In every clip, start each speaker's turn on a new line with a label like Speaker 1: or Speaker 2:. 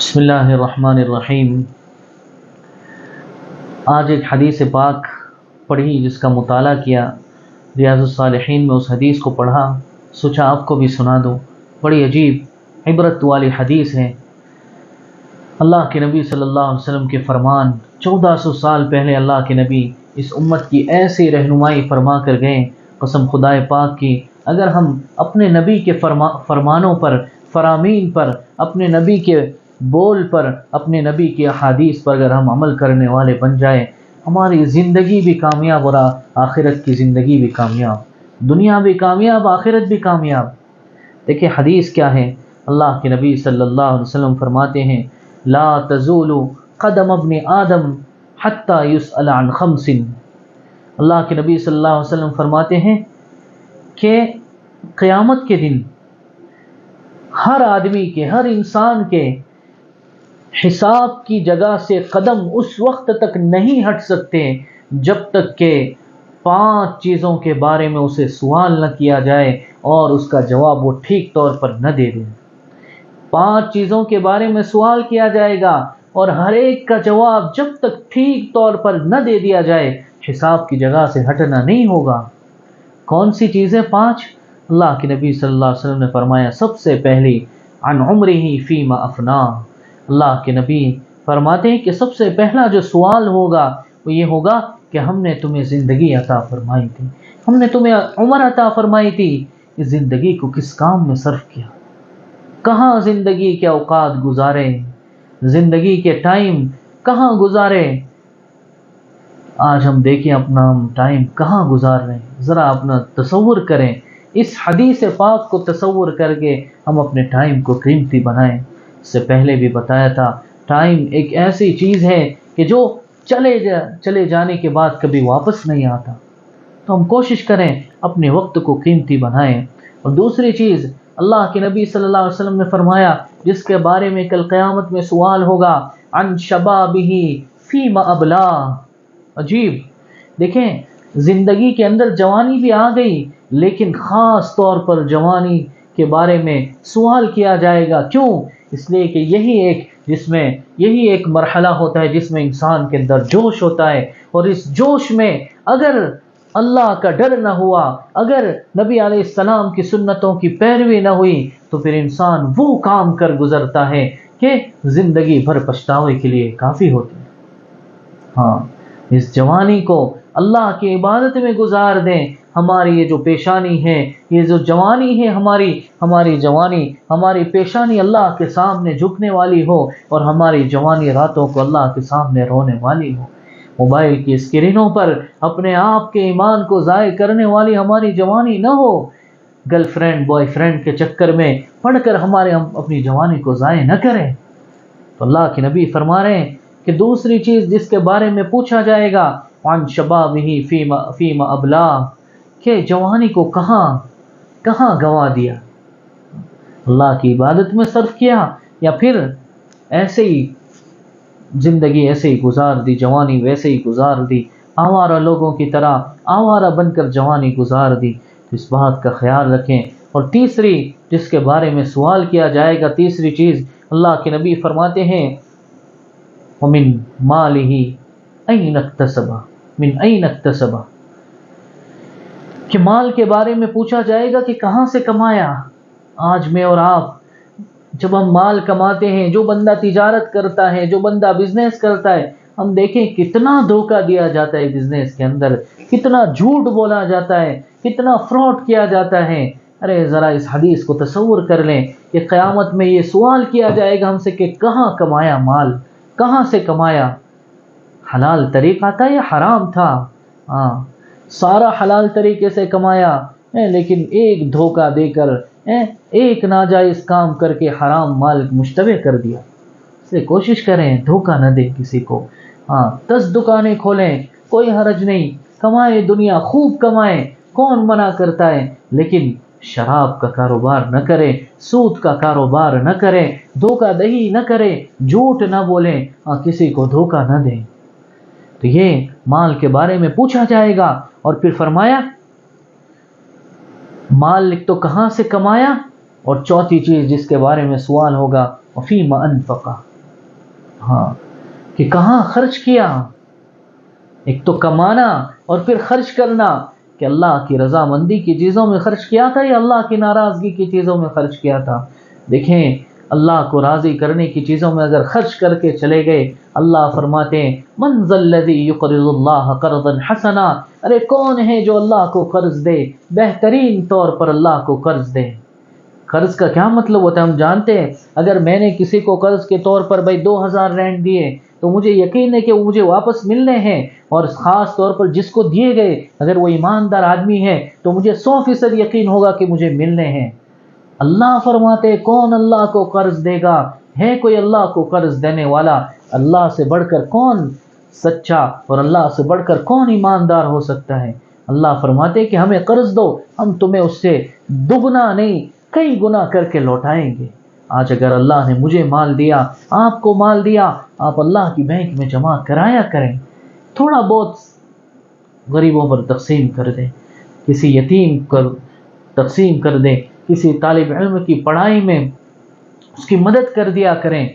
Speaker 1: بسم اللہ الرحمن الرحیم۔ آج ایک حدیث پاک پڑھی جس کا مطالعہ کیا، ریاض الصالحین میں اس حدیث کو پڑھا، سوچا آپ کو بھی سنا دوں۔ بڑی عجیب عبرت والی حدیث ہے۔ اللہ کے نبی صلی اللہ علیہ وسلم کے فرمان، 1400 سال پہلے اللہ کے نبی اس امت کی ایسی رہنمائی فرما کر گئے، قسم خدائے پاک کی اگر ہم اپنے نبی کے فرمانوں پر، فرامین پر، اپنے نبی کے بول پر، اپنے نبی کی احادیث پر اگر ہم عمل کرنے والے بن جائیں، ہماری زندگی بھی کامیاب اور آخرت کی زندگی بھی کامیاب، دنیا بھی کامیاب، آخرت بھی کامیاب۔ دیکھیں حدیث کیا ہے۔ اللہ کے نبی صلی اللہ علیہ وسلم فرماتے ہیں، لا تزول قدم ابن آدم حتی یسأل عن خمس۔ اللہ کے نبی صلی اللہ علیہ وسلم فرماتے ہیں کہ قیامت کے دن ہر آدمی کے، ہر انسان کے حساب کی جگہ سے قدم اس وقت تک نہیں ہٹ سکتے جب تک کہ 5 چیزوں کے بارے میں اسے سوال نہ کیا جائے اور اس کا جواب وہ ٹھیک طور پر نہ دے دیں۔ 5 چیزوں کے بارے میں سوال کیا جائے گا اور ہر ایک کا جواب جب تک ٹھیک طور پر نہ دے دیا جائے، حساب کی جگہ سے ہٹنا نہیں ہوگا۔ کون سی چیزیں 5؟ اللہ کے نبی صلی اللہ علیہ وسلم نے فرمایا، سب سے پہلی عن عمرہ فیما افنا۔ اللہ کے نبی فرماتے ہیں کہ سب سے پہلا جو سوال ہوگا وہ یہ ہوگا کہ ہم نے تمہیں زندگی عطا فرمائی تھی، ہم نے تمہیں عمر عطا فرمائی تھی، اس زندگی کو کس کام میں صرف کیا، کہاں زندگی کے اوقات گزارے، زندگی کے ٹائم کہاں گزارے۔ آج ہم دیکھیں اپنا ٹائم کہاں گزار رہے ہیں، ذرا اپنا تصور کریں، اس حدیث پاک کو تصور کر کے ہم اپنے ٹائم کو قیمتی بنائیں۔ اس سے پہلے بھی بتایا تھا، ٹائم ایک ایسی چیز ہے کہ جو چلے جانے کے بعد کبھی واپس نہیں آتا، تو ہم کوشش کریں اپنے وقت کو قیمتی بنائیں۔ اور دوسری چیز اللہ کے نبی صلی اللہ علیہ وسلم نے فرمایا، جس کے بارے میں کل قیامت میں سوال ہوگا، عن شبابہ فیما ابلا۔ عجیب، دیکھیں زندگی کے اندر جوانی بھی آ گئی، لیکن خاص طور پر جوانی کے بارے میں سوال کیا جائے گا۔ کیوں؟ اس لیے کہ یہی ایک مرحلہ ہوتا ہے جس میں انسان کے اندر جوش ہوتا ہے، اور اس جوش میں اگر اللہ کا ڈر نہ ہوا، اگر نبی علیہ السلام کی سنتوں کی پیروی نہ ہوئی، تو پھر انسان وہ کام کر گزرتا ہے کہ زندگی بھر پچھتاوے کے لیے کافی ہوتی ہے۔ ہاں، اس جوانی کو اللہ کی عبادت میں گزار دیں۔ ہماری یہ جو پیشانی ہے، یہ جو جوانی ہے، ہماری جوانی، ہماری پیشانی اللہ کے سامنے جھکنے والی ہو، اور ہماری جوانی راتوں کو اللہ کے سامنے رونے والی ہو۔ موبائل کی اسکرینوں پر اپنے آپ کے ایمان کو ضائع کرنے والی ہماری جوانی نہ ہو۔ گرل فرینڈ، بوائے فرینڈ کے چکر میں پڑھ کر ہم اپنی جوانی کو ضائع نہ کریں۔ تو اللہ کے نبی فرما رہے ہیں کہ دوسری چیز جس کے بارے میں پوچھا جائے گا، عن شبابہ فیما ابلا، کہ جوانی کو کہاں گنوا دیا، اللہ کی عبادت میں صرف کیا یا پھر ایسے ہی زندگی ایسے ہی گزار دی، جوانی ویسے ہی گزار دی، آوارہ لوگوں کی طرح آوارہ بن کر جوانی گزار دی۔ تو اس بات کا خیال رکھیں۔ اور تیسری جس کے بارے میں سوال کیا جائے گا، تیسری چیز اللہ کے نبی فرماتے ہیں، وَمِن مَالِهِ أَيْنَ اكْتَسَبَ، من أَيْنَ اكْتَسَبَ، کہ مال کے بارے میں پوچھا جائے گا کہ کہاں سے کمایا۔ آج میں اور آپ جب ہم مال کماتے ہیں، جو بندہ تجارت کرتا ہے، جو بندہ بزنس کرتا ہے، ہم دیکھیں کتنا دھوکہ دیا جاتا ہے بزنس کے اندر، کتنا جھوٹ بولا جاتا ہے، کتنا فراڈ کیا جاتا ہے۔ ارے ذرا اس حدیث کو تصور کر لیں کہ قیامت میں یہ سوال کیا جائے گا ہم سے کہ کہاں کمایا مال، کہاں سے کمایا، حلال طریقہ تھا یا حرام تھا؟ ہاں، سارا حلال طریقے سے کمایا، لیکن ایک دھوکہ دے کر، ایک ناجائز کام کر کے حرام مال مشتبہ کر دیا۔ اس لیے کوشش کریں دھوکہ نہ دیں کسی کو۔ ہاں، 10 دکانیں کھولیں، کوئی حرج نہیں، کمائے دنیا، خوب کمائیں، کون منع کرتا ہے، لیکن شراب کا کاروبار نہ کریں، سود کا کاروبار نہ کریں، دھوکہ دہی نہ کریں، جھوٹ نہ بولیں، کسی کو دھوکہ نہ دیں۔ تو یہ مال کے بارے میں پوچھا جائے گا، اور پھر فرمایا مال تو کہاں سے کمایا، اور چوتھی چیز جس کے بارے میں سوال ہوگا، وفیما انفقا، ہاں کہ کہاں خرچ کیا، ایک تو کمانا اور پھر خرچ کرنا، کہ اللہ کی رضامندی کی چیزوں میں خرچ کیا تھا یا اللہ کی ناراضگی کی چیزوں میں خرچ کیا تھا۔ دیکھیں اللہ کو راضی کرنے کی چیزوں میں اگر خرچ کر کے چلے گئے، اللہ فرماتے ہیں من ذا الذی یقرض اللہ قرضا حسنا، ارے کون ہے جو اللہ کو قرض دے، بہترین طور پر اللہ کو قرض دے۔ قرض کا کیا مطلب ہوتا ہے ہم جانتے ہیں، اگر میں نے کسی کو قرض کے طور پر بھائی 2000 رینڈ دیے تو مجھے یقین ہے کہ وہ مجھے واپس ملنے ہیں، اور خاص طور پر جس کو دیے گئے اگر وہ ایماندار آدمی ہے تو مجھے 100% یقین ہوگا کہ مجھے ملنے ہیں۔ اللہ فرماتے کون اللہ کو قرض دے گا، ہے کوئی اللہ کو قرض دینے والا؟ اللہ سے بڑھ کر کون سچا اور اللہ سے بڑھ کر کون ایماندار ہو سکتا ہے؟ اللہ فرماتے کہ ہمیں قرض دو، ہم تمہیں اس سے دگنا نہیں کئی گنا کر کے لوٹائیں گے۔ آج اگر اللہ نے مجھے مال دیا، آپ کو مال دیا، آپ اللہ کی بینک میں جمع کرایا کریں، تھوڑا بہت غریبوں پر تقسیم کر دیں، کسی یتیم پر تقسیم کر دیں، کسی طالب علم کی پڑھائی میں اس کی مدد کر دیا کریں،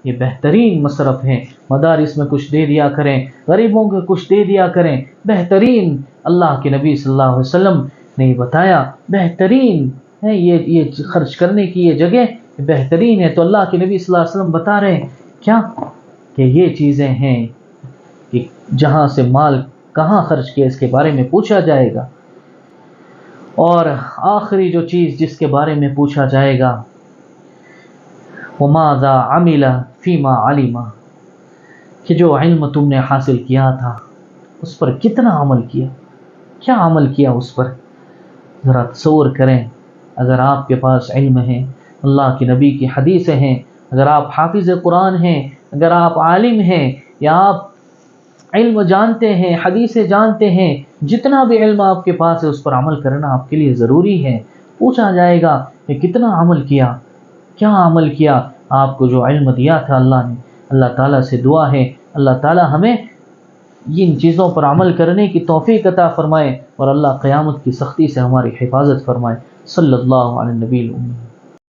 Speaker 1: یہ بہترین مصرف ہیں۔ مدارس میں کچھ دے دیا کریں، غریبوں کو کچھ دے دیا کریں، بہترین اللہ کے نبی صلی اللہ علیہ وسلم نے بتایا بہترین ہے یہ خرچ کرنے کی یہ جگہ بہترین ہے۔ تو اللہ کے نبی صلی اللہ علیہ وسلم بتا رہے ہیں کیا کہ یہ چیزیں ہیں کہ جہاں سے مال کہاں خرچ کیا اس کے بارے میں پوچھا جائے گا۔ اور آخری جو چیز جس کے بارے میں پوچھا جائے گا، وَمَاذَا عَمِلَ فِيمَا عَلِمَ، کہ جو علم تم نے حاصل کیا تھا اس پر کتنا عمل کیا، کیا عمل کیا اس پر؟ ذرا تصور کریں، اگر آپ کے پاس علم ہے، اللہ کی نبی کی حدیثیں ہیں، اگر آپ حافظ قرآن ہیں، اگر آپ عالم ہیں، یا آپ علم جانتے ہیں، حدیثیں جانتے ہیں، جتنا بھی علم آپ کے پاس ہے اس پر عمل کرنا آپ کے لیے ضروری ہے۔ پوچھا جائے گا کہ کتنا عمل کیا، کیا عمل کیا؟ آپ کو جو علم دیا تھا اللہ نے، اللہ تعالیٰ سے دعا ہے اللہ تعالیٰ ہمیں ان چیزوں پر عمل کرنے کی توفیق عطا فرمائے، اور اللہ قیامت کی سختی سے ہماری حفاظت فرمائے۔ صلی اللہ علیہ نبی الامی۔